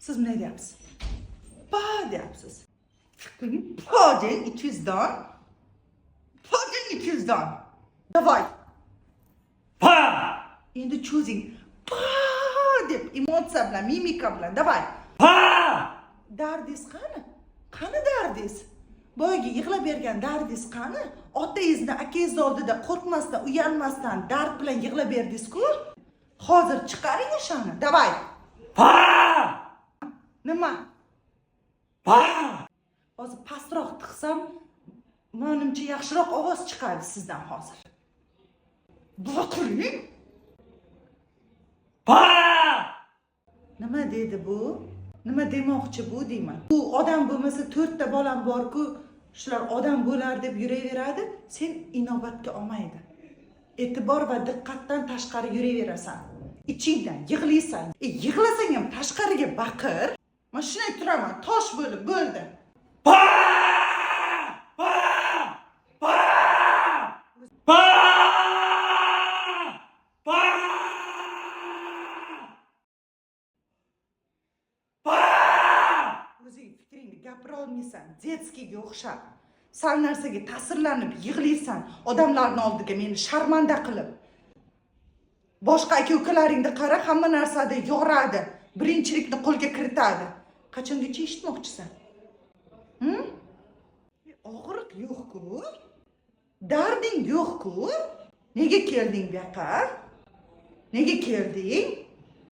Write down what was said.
Siz ne deyapsiz? Pa deyapsiz. Pa deng 200 dan. Pa deng 200 dan. Davay. Pa! Endi cho'zing. Pa deb emotsiya bilan, mimika bilan. Davay. Pa! Dardingiz qani? Qani dardingiz? Boyagi yig'lab bergan dardingiz qani? Otangizni, akangizni oldida qo'rqmasdan, uyalmasdan dard bilan yig'lab berdingiz-ku? Hozir chiqaring o'shani. Davay. Pa! Nima? Pa! Hozir pastroq tiqsam, menimcha yaxshiroq ovoz chiqadi sizdan hozir. Boqiring. Pa! Nima dedi bu? Nima demoqchi bu deyman. Bu odam bo'lmasa 4 ta bolam bor-ku, shular odam bo'lar deb yuraveradi, sen inobatga olmaydi. E'tibor va diqqatdan tashqari yuraverasan. Ichingdan yig'laysan. Yig'lasang ham tashqariga baqir. Men shuni aytiraman, tosh bo'lib bo'ldi. Pa! Pa! Pa! Pa! Pa! Pa! O'zing fikringni gapira olmaysan, detskiga o'xshab. Sal narsaga ta'sirlanib yig'laysan, odamlarning oldiga meni sharmanda qilib. Boshqa aka-ukalaringni qara, hamma narsada yoradi, birinchilikni qo'lga kiritadi. Qachongacha eshitmoqchisan? Og'riq yo'q-ku? Darding yo'q-ku? Nega kelding bu yoqqa? Nega kelding?